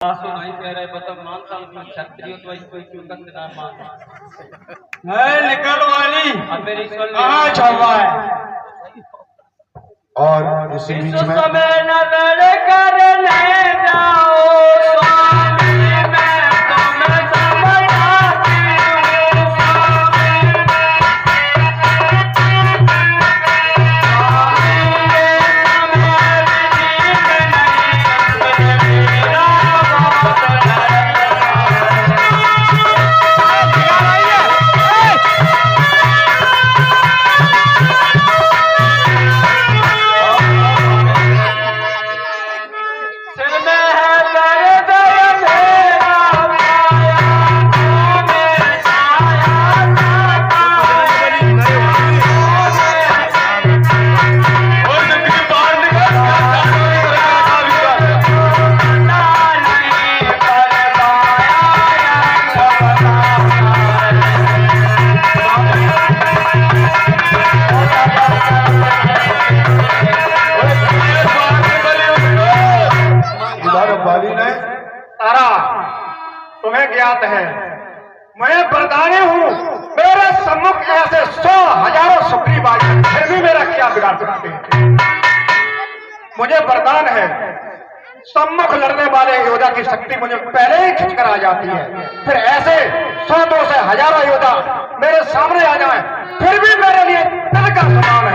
आसो नहीं कह रहे बता मानता हूँ क्षत्रिय तो इसको क्यों कंद ना मानता है निकल वाली अब मेरी सुन कहाँ छुपा है। और इसी बीच में समय न लड़ कर ले जाओ स्वामी मैं तुम्हें समझाती हूँ स्वामी तुम्हें ज्ञात है मैं बरदानी हूँ। मेरे सम्मुख ऐसे 100 हजारों सुग्रीव आए फिर भी मेरा क्या बिगाड़ सकते हैं। मुझे वरदान है सम्मुख लड़ने वाले योद्धा की शक्ति मुझे पहले ही खिंच कर आ जाती है। फिर ऐसे 100 से हजारों योद्धा मेरे सामने आ जाएं फिर भी मेरे लिए दिल का समान है।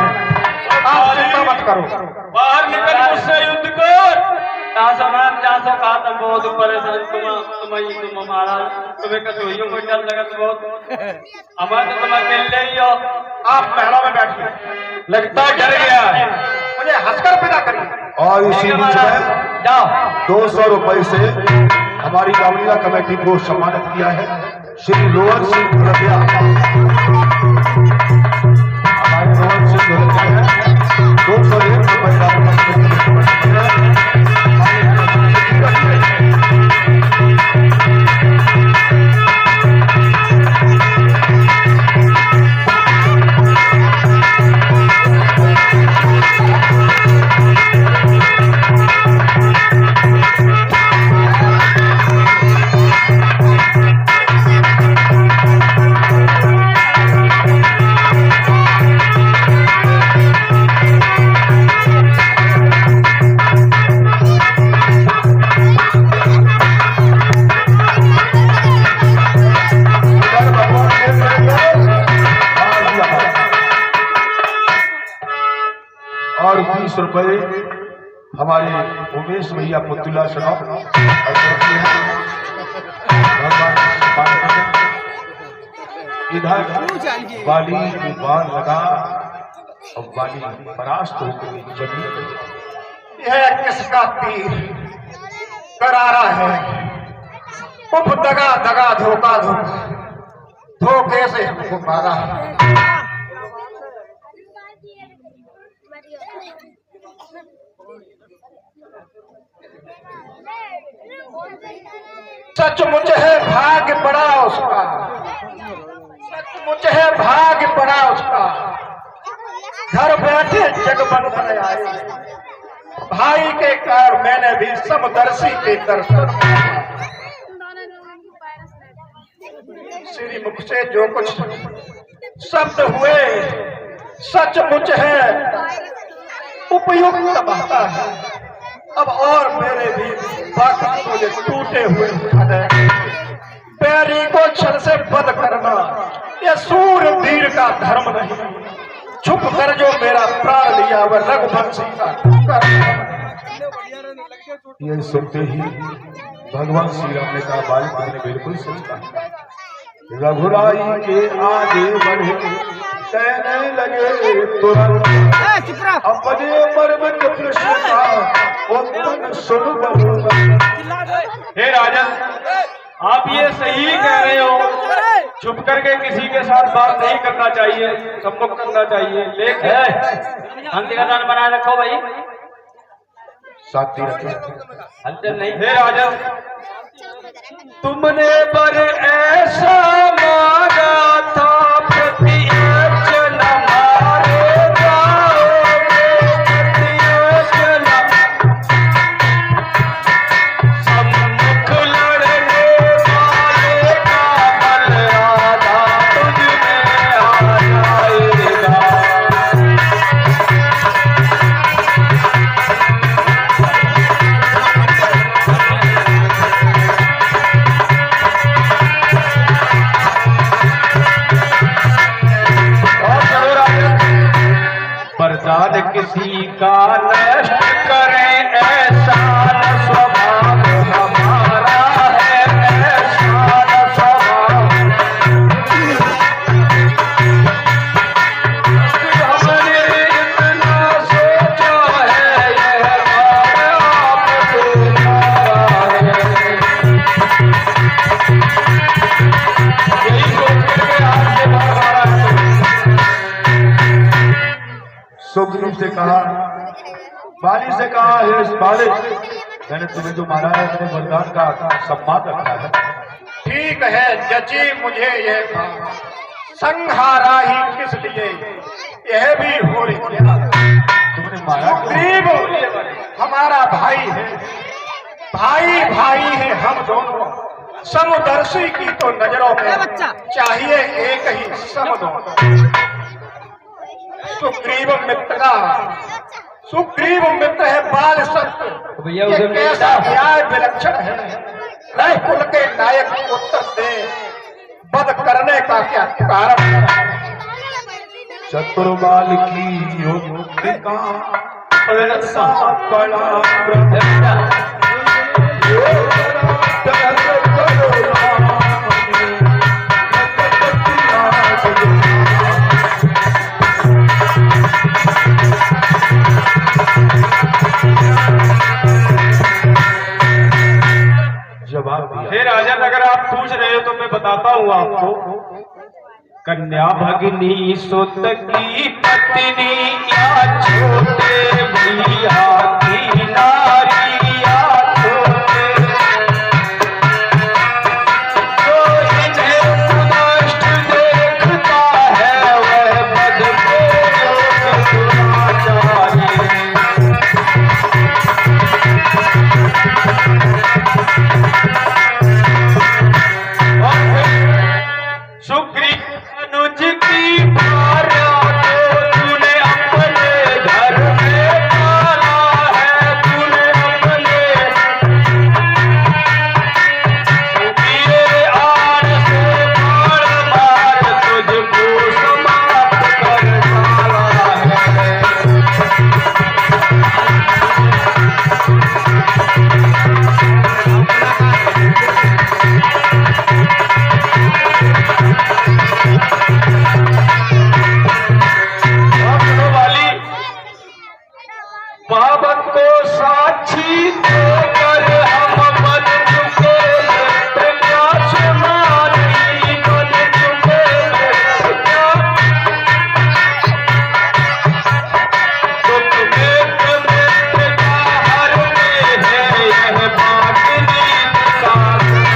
आप चिंता मत करो। बाहर निकल मुझसे युद्ध कर सामान जासो कहा तुम बहुत परेशान तुम हमारा तुम्हें कचोइयों को डर लगा तो बहुत हमारे तो तुम अकेले ही हो। आप महलों में बैठिए लगता डर गया है मुझे हंसकर पैदा करिए। और इसी बीच में जाओ 200 रुपए से हमारी गावड़िया कमेटी को सम्मानित किया है श्री लोअर सिंह धुलतिया। हमारे लोअर सिंह धुलतिया है 201 रुपए और 20 रुपए हमारे उमेश भैया पुतला सुनाओ इधर वाली को बाण लगा और वाली परास्त होकर जमी। यह किसका तीर करारा है उप दगा दगा धोखा धोखा धोखे से हमको मारा। सचमुच है भाग्य बड़ा उसका सचमुच है भाग्य बड़ा उसका घर बैठे जगबंधन आए भाई के कार मैंने भी समदर्शी के दर्शन श्री मुख से जो कुछ शब्द हुए सचमुच है उपयुक्त बहता है। अब और मेरे भी वक्त मुझे टूटे हुए पैरी को छल से बद करना ये सूर वीर का धर्म नहीं। छुप कर जो मेरा प्राण लिया वह रघुवंशी का ये सुनते ही भगवान श्री राम ने कहा बालिका ने बिल्कुल सही कहा। रघुराई के आगे बढ़े कहने लगे तुरंत अपने मर्म के प्रश्न का उत्तर सुन। हे राजन आप ये सही कह रहे हो छुप करके किसी के साथ बात नहीं करना चाहिए सम्मुख करना चाहिए। लेकिन अंतिम बना रखो भाई साथी हलचल नहीं। हे राजन तुमने पर ऐसा मांगा था सम्मुख से कहा, बाली से कहा, हे बाले, मैंने तुम्हें जो मारा है अपने वरदान का सम्मान रखा है। ठीक है जजी, मुझे ये संहारा ही किस लिए, यह भी हो रही तुमने मारा गरीब हमारा भाई है, भाई भाई है हम दोनों, समदर्शी की तो नजरों में चाहिए एक ही सम दोनों। सुग्रीव मित्र है बाल सत्य, भैया ये उसे कैसा न्याय विलक्षण है। नए कुल के नायक उत्तर दे, वध करने का क्या कारण। चतुर्बाल की योगिका ऐसा कला जवाब दिया। हे राजन, अगर आप पूछ रहे हो तो मैं बताता हूँ आपको। कन्या भगिनी सुत की पत्नी या छोटे भैया की नारी या छोटे, जो इन्हें पुनश्च देखता है वह बद को दुराचारी। सुग्रीव अनुज की भार्या को तूने अपने घर में पाला है, तूने अपने दिए आड़ से बाण मार तुझको समाप्त कर डाला है। बाबत को साक्षी देकर हम बन चुके, प्रकाश मारी बन चुके। दुख मित्र मित्र का हर में है, यह बात नीत का नहीं।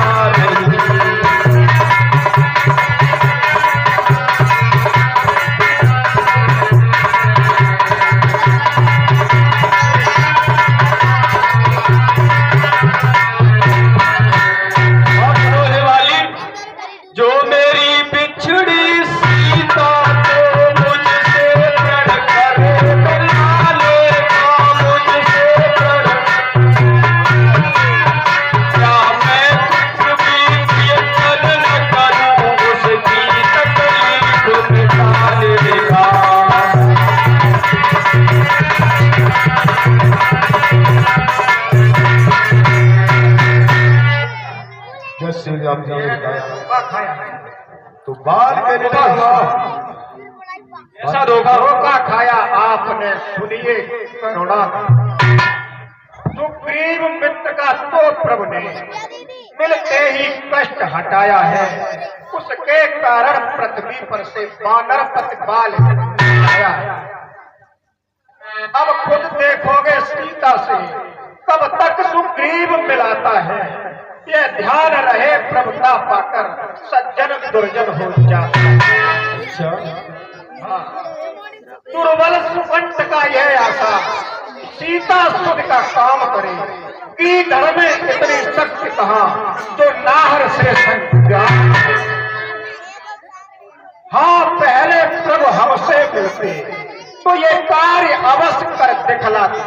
जो मेरी बिछड़ी सीता को मुझसे लड़कर मिला लेगा, मुझसे लड़, क्या मैं कुछ भी यत्न न करूं उसकी तकलीफ मिटा लेगा। जय श्री राम जी तो बाल के लिए ऐसा धोखा धोखा खाया आपने, सुनिए करुणा। सुग्रीव मित्र का तो प्रभु ने मिलते ही कष्ट हटाया है, उसके कारण पृथ्वी पर से वानर प्रतिपाल आया। अब खुद देखोगे सीता से कब तक सुग्रीव मिलाता है, ये ध्यान रहे प्रभुता पाकर सज्जन दुर्जन हो जाता। हाँ। दुर्बल सुकंठ का यह आशा सीता सुध का काम करे, की धड़ में इतनी शक्ति कहाँ जो नाहर से संज्ञा। हाँ, पहले प्रभु हमसे मिलते तो ये कार्य अवश्य कर दिखलाते,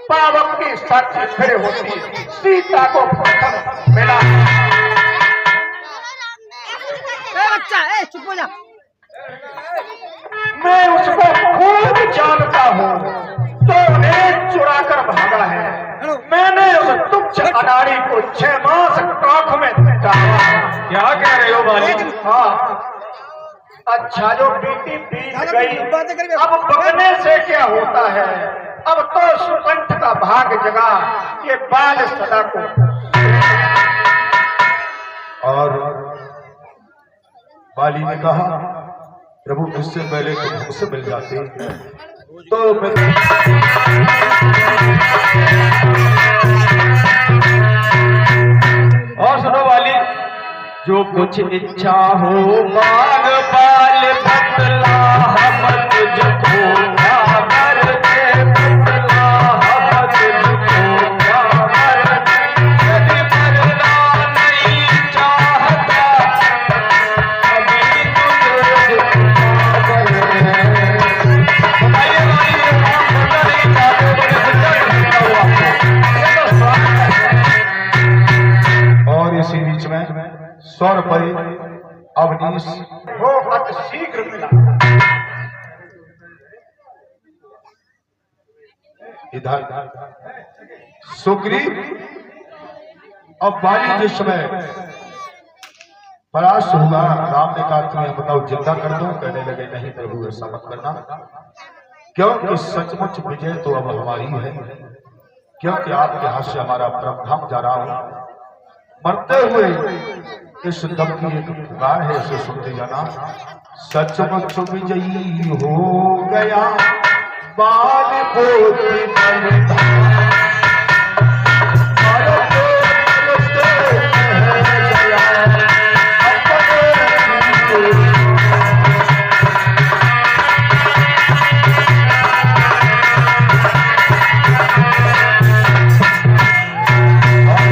पावक की साक्षी फिर होती, सीता को प्रथम मिला। बच्चा चुप हो जा। मैं उसको खूब जानता हूँ, तो उन्हें चुरा कर भागा है। मैंने उस तुच्छ अनाड़ी को 6 मास काख में डाला। क्या कह रहे हो बाली? हाँ, अच्छा जो बीती बीत गई, अब बकने से क्या होता है। अब तो सुकंठ का भाग जगा, ये बाल सदा को। और बाली ने कहा, प्रभु इससे पहले तुम हमसे मिल जाते तो मैं और सुनो वाली, जो कुछ इच्छा हो मांग पाल बतला हम तुझको क्या करते, बतला हम तुझको क्या करते, यदि मरना नहीं चाहता अभी तुझे क्या करते। बताइए वाली, आप सुनना नहीं चाहते तो मैं सुनता हूँ आपको। और इसी बीच में 100 रुपये अवनीश वो अति शीघ्र मिला। इधर सुग्रीव अब वाली जिस समय परास्त हुआ, राम ने कहा तुम्हें बताओ जिंदा कर दूं? कहने लगे नहीं प्रभु ऐसा मत करना, क्योंकि सचमुच विजय तो अब हमारी है, क्योंकि आपके हाथ से हमारा परम जा रहा हूं। मरते हुए इस दम की एक पुकार है, इसे सुनते जाना। सचमुच विजयी हो गया बाल पोती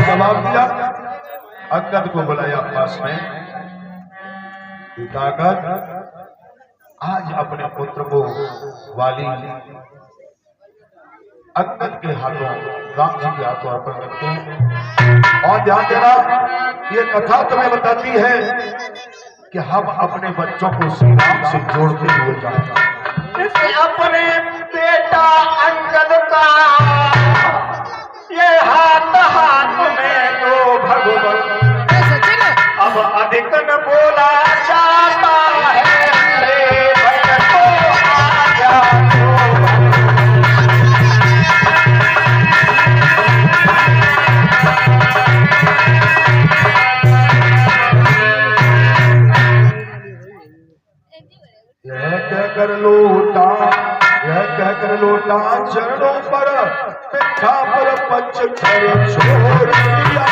जवाब दिया। अंगद को बुलाया पास में, पितागत आज अपने पुत्र को वाली अंगद के हाथों, राम जी के हाथों अर्पण करते हैं। और ध्यान देना, ये कथा तुम्हें बताती है कि हम अपने बच्चों को श्री राम से जोड़ते हुए जाएंगे। अपने बेटा अंगद का ये हाथ हाथ में तो भगवान अब अधिक न बोला जाता है, सेवक को आज्ञा कहकर लोटा चरणों पर पिठा पर पच कर छोड़ दिया।